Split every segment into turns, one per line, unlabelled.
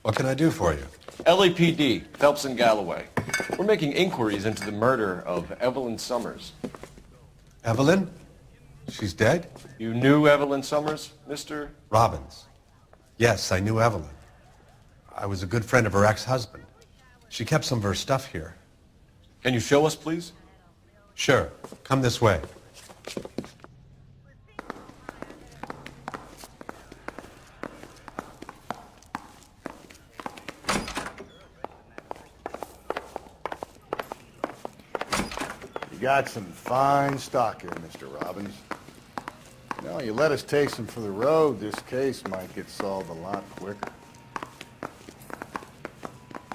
What can I do for you?
LAPD, Phelps and Galloway. We're making inquiries into the murder of Evelyn Summers.
Evelyn? She's dead?
You knew Evelyn Summers, Mr.
Robbins. Yes, I knew Evelyn. I was a good friend of her ex-husband. She kept some of her stuff here.
Can you show us, please?
Sure. Come this way.
You got some fine stock here, Mr. Robbins. You know, you let us take some for the road, this case might get solved a lot quicker.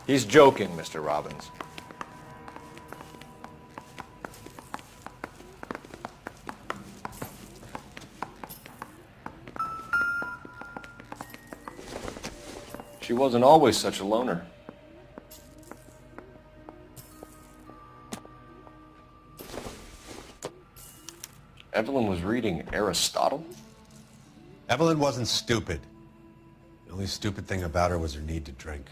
He's joking, Mr. Robbins. She wasn't always such a loner. Evelyn was reading Aristotle?
Evelyn wasn't stupid. The only stupid thing about her was her need to drink.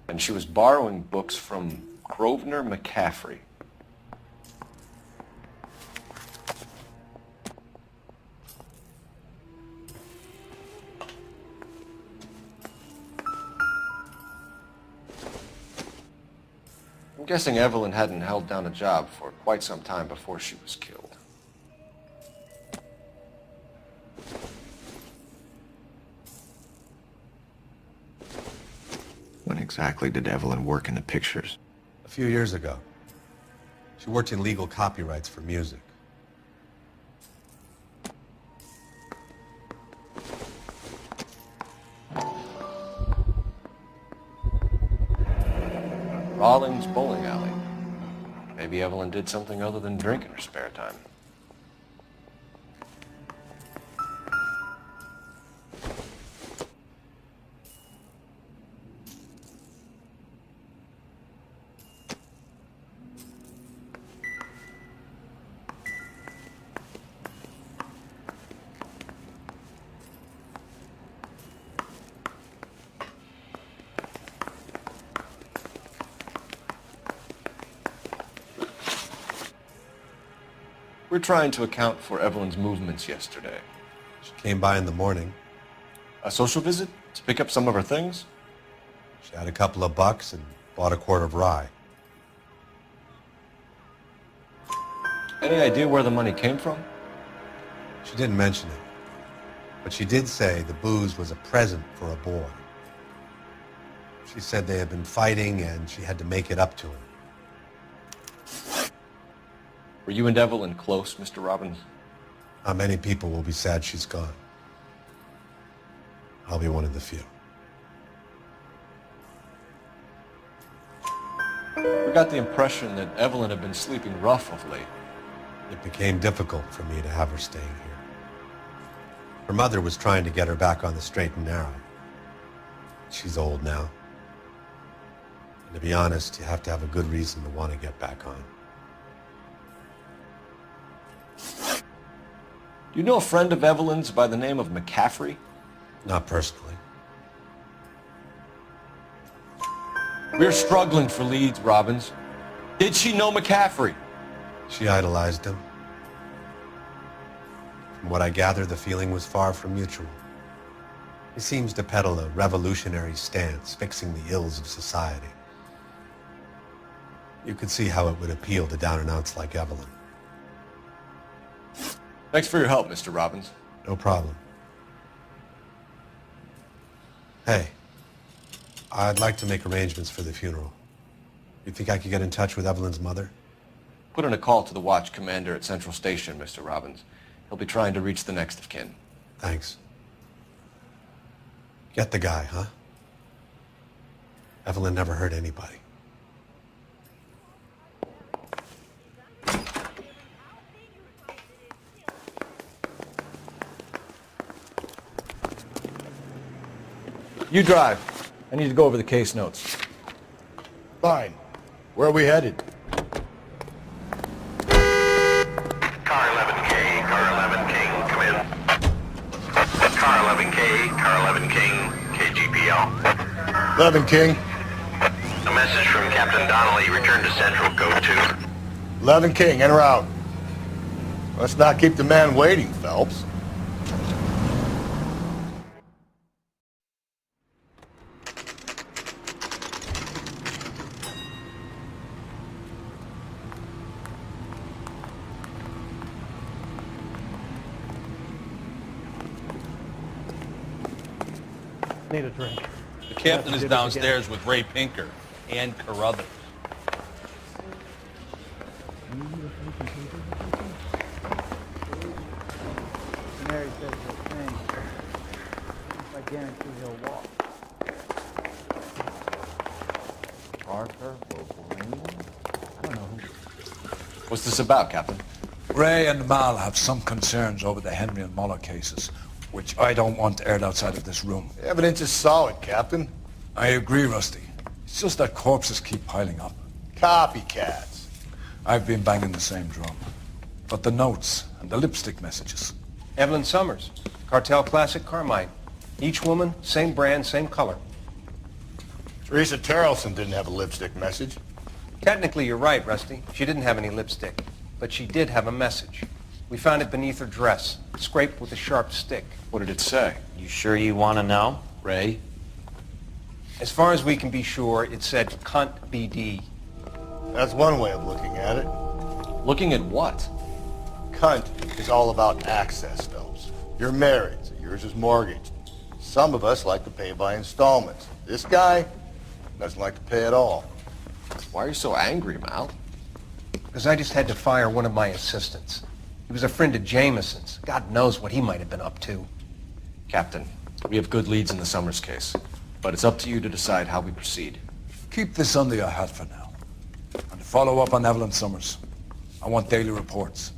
And she was borrowing books from Grosvenor McCaffrey. I'm guessing Evelyn hadn't held down a job for quite some time before she was killed. When exactly did Evelyn work in the pictures?
A few years ago. She worked in legal copyrights for music.
Rawlings Bowling Alley. Maybe Evelyn did something other than drink in her spare time. We're trying to account for Evelyn's movements yesterday.
She came by in the morning.
A social visit to pick up some of her things?
She had a couple of bucks and bought a quart of rye.
Any idea where the money came from?
She didn't mention it, but she did say the booze was a present for a boy. She said they had been fighting and she had to make it up to him.
Were you and Evelyn close, Mr. Robbins?
Not many people will be sad she's gone. I'll be one of the few.
We got the impression that Evelyn had been sleeping rough of late.
It became difficult for me to have her staying here. Her mother was trying to get her back on the straight and narrow. She's old now. And to be honest, you have to have a good reason to want to get back on.
Do you know a friend of Evelyn's by the name of McCaffrey?
Not personally.
We're struggling for leads, Robbins. Did she know McCaffrey?
She idolized him. From what I gather, the feeling was far from mutual. He seems to peddle a revolutionary stance, fixing the ills of society. You could see how it would appeal to down-and-outs like Evelyn.
Thanks for your help, Mr. Robbins.
No problem. Hey, I'd like to make arrangements for the funeral. You think I could get in touch with Evelyn's mother?
Put in a call to the watch commander at Central Station, Mr. Robbins. He'll be trying to reach the next of kin.
Thanks. Get the guy, huh? Evelyn never hurt anybody.
You drive. I need to go over the case notes.
Fine. Where are we headed?
Car 11K, car 11K.
11 King.
A message from Captain Donnelly. Return to Central, Code 2.
11 King, en route. Let's not keep the man waiting, Phelps.
Need a drink.
The captain is downstairs with Ray Pinker and Carruthers.
Mary says he'll change. I guarantee he'll walk. Arthur Wolverine? I don't know who.
What's this about, Captain?
Ray and Mal have some concerns over the Henry and Muller cases, which I don't want aired outside of this room.
The evidence is solid, Captain.
I agree, Rusty. It's just that corpses keep piling up.
Copycats.
I've been banging the same drum. But the notes and the lipstick messages.
Evelyn Summers, Cartel Classic Carmine. Each woman, same brand, same color.
Teresa Terrelson didn't have a lipstick message.
Technically, you're right, Rusty. She didn't have any lipstick. But she did have a message. We found it beneath her dress, scraped with a sharp stick.
What did it say?
You sure you want to know?
Ray?
As far as we can be sure, it said cunt BD.
That's one way of looking at it.
Looking at what?
Cunt is all about access, Phelps. You're married, so yours is mortgaged. Some of us like to pay by installments. This guy doesn't like to pay at all.
Why are you so angry, Mal?
Because I just had to fire one of my assistants. He was a friend of Jameson's. God knows what he might have been up to.
Captain, we have good leads in the Summers case, but it's up to you to decide how we proceed.
Keep this under your hat for now. And to follow up on Evelyn Summers, I want daily reports.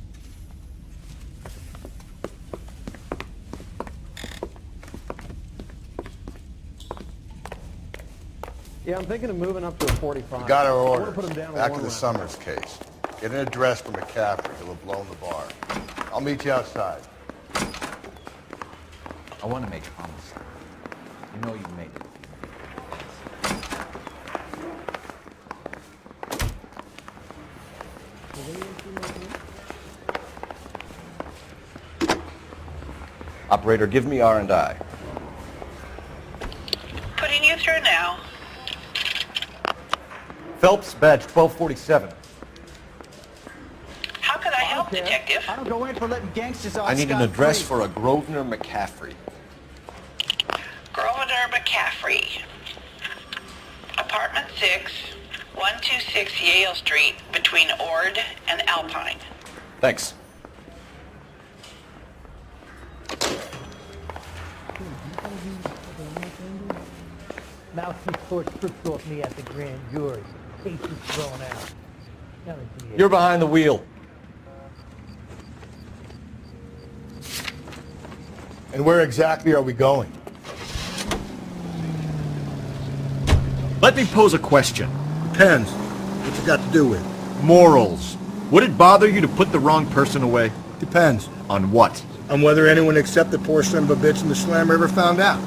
Yeah, I'm thinking of moving up to a 45.
Got our
I wanna
orders.
put him down
Back
one
to the
round.
Summers case. Get an address from McCaffrey. He'll have blown the bar. I'll meet you outside.
I want to make homicide. You know you made it.
Operator, give me R&I.
Putting you through now.
Phelps, badge 1247.
How can I help, Detective?
I don't go in for letting gangsters off
I need an address for a Grosvenor McCaffrey.
Grosvenor McCaffrey. Apartment 6, 126 Yale Street, between Ord and Alpine.
Thanks.
Mousy court tripped off me at the grand jury. Case is thrown out. Now it's in the
You're behind the wheel.
And where exactly are we going?
Let me pose a question.
Depends. What's it got to do with?
Morals. Would it bother you to put the wrong person away?
Depends.
On what?
On whether anyone except the poor son of a bitch in the slammer ever found out.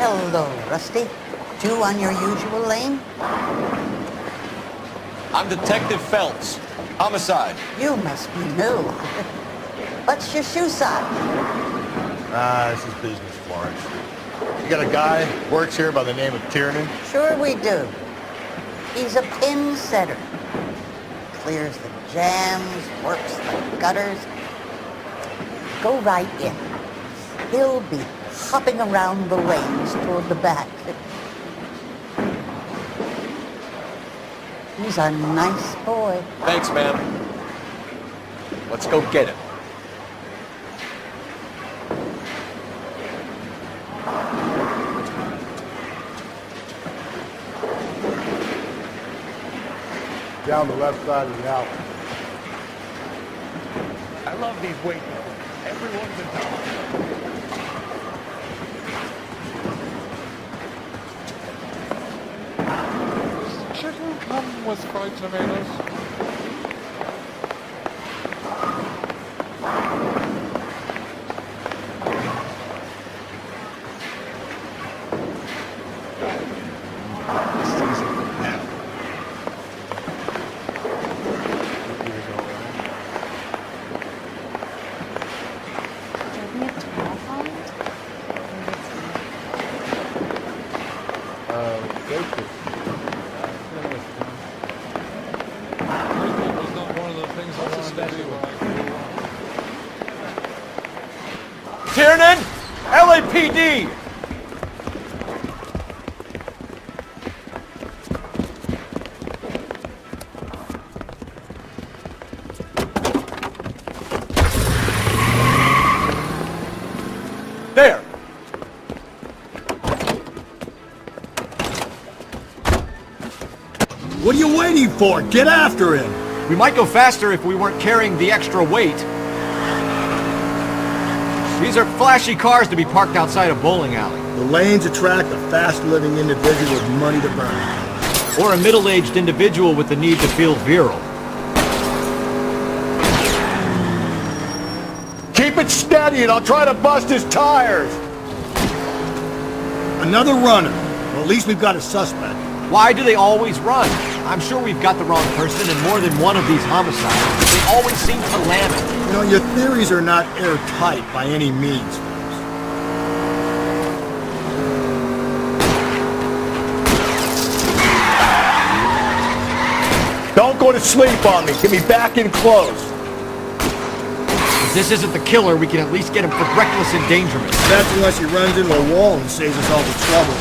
Hello, Rusty. Two on your usual lane?
I'm Detective Phelps. Homicide.
You must be new. What's your shoe size?
This is business, Florence. You got a guy who works here by the name of Tiernan?
Sure we do. He's a pin setter. Clears the jams, works the gutters. Go right in. He'll be hopping around the lanes toward the back. He's a nice boy.
Thanks, ma'am. Let's go get him.
Down the left side of the alley.
these waitresses. Everyone's a dog.
Chicken come with fried tomatoes?
Tiernan! LAPD! There!
What are you waiting for? Get after him!
We might go faster if we weren't carrying the extra weight. These are flashy cars to be parked outside a bowling alley.
The lanes attract a fast-living individual with money to burn.
Or a middle-aged individual with the need to feel virile.
Keep it steady and I'll try to bust his tires! Another runner. Well, at least we've got a suspect.
Why do they always run? I'm sure we've got the wrong person in more than one of these homicides. They always seem to lam it.
You know, your theories are not airtight by any means. Don't go to sleep on me. Get me back in close.
If this isn't the killer, we can at least get him for reckless endangerment.
That's unless he runs into a wall and saves us all the trouble.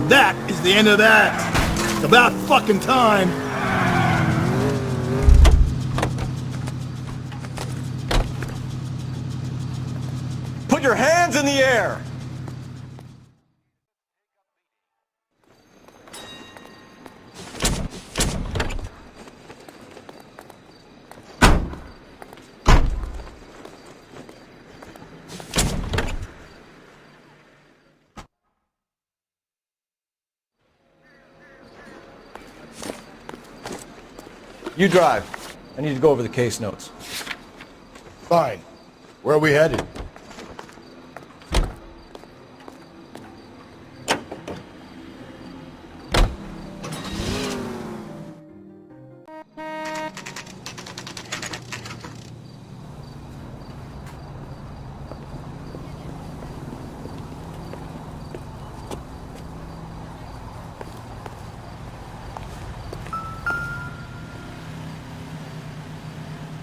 That is the end of that. It's about fucking time.
Put your hands in the air!
You drive. I need to go over the case notes.
Fine. Where are we headed?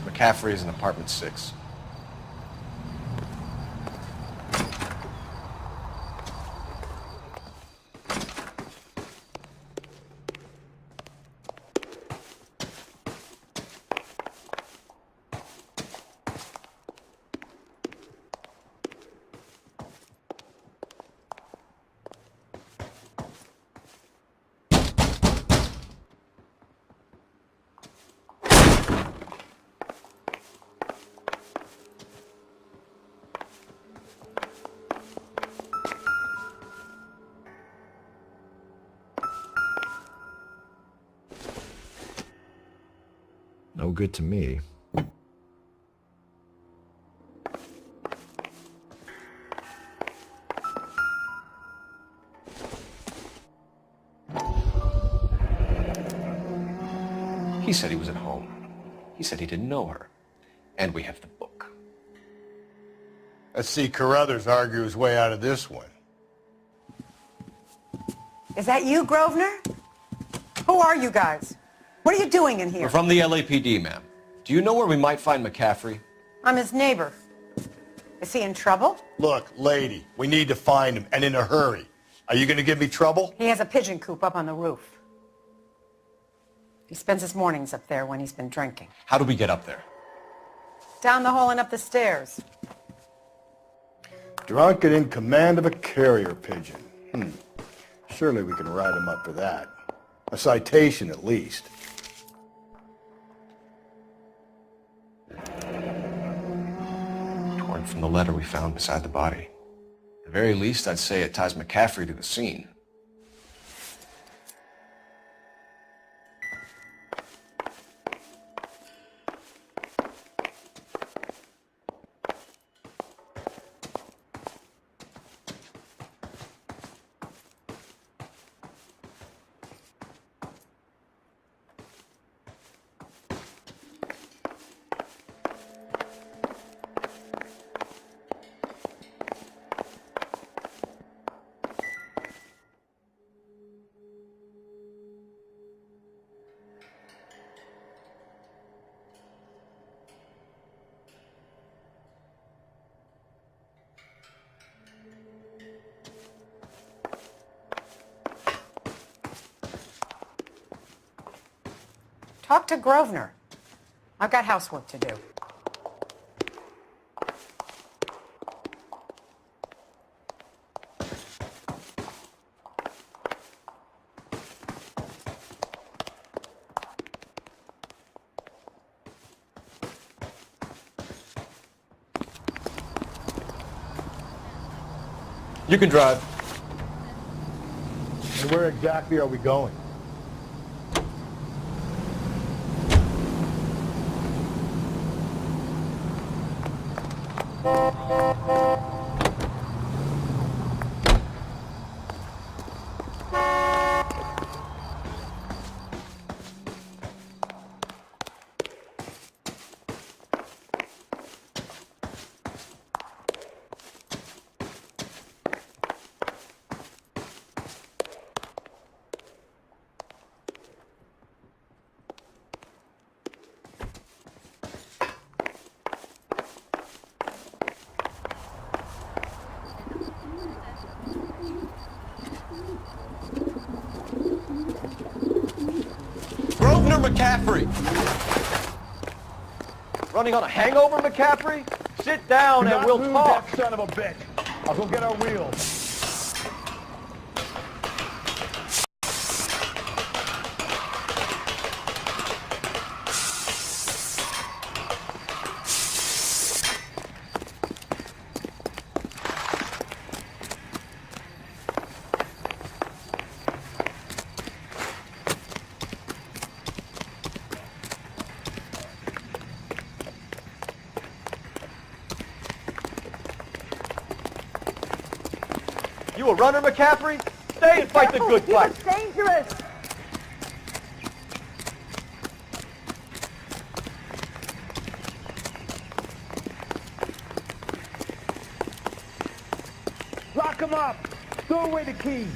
McCaffrey is in apartment 6.
No good to me.
He said he was at home. He said he didn't know her. And we have the book.
Let's see Carruthers argue his way out of this one.
Is that you, Grosvenor? Who are you guys? What are you doing in here?
We're from the LAPD, ma'am. Do you know where we might find McCaffrey?
I'm his neighbor. Is he in trouble?
Look, lady, we need to find him, and in a hurry. Are you going to give me trouble?
He has a pigeon coop up on the roof. He spends his mornings up there when he's been drinking.
How do we get up there?
Down the hall and up the stairs.
Drunk and in command of a carrier pigeon. Surely we can write him up for that. A citation, at least.
Torn from the letter we found beside the body. At the very least, I'd say it ties McCaffrey to the scene.
Talk to Grosvenor. I've got housework to do.
You can drive.
And where exactly are we going?
Grosvenor McCaffrey!
Running on a hangover, McCaffrey? Sit down and we'll talk.
That son of a bitch. I'll go get our wheels.
You a runner, McCaffrey? Stay and fight the good fight.
It's dangerous.
Lock him up. Throw away the keys.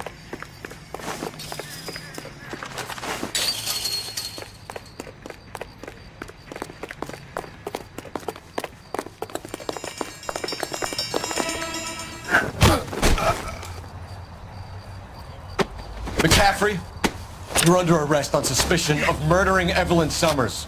McCaffrey, you're under arrest on suspicion of murdering Evelyn Summers.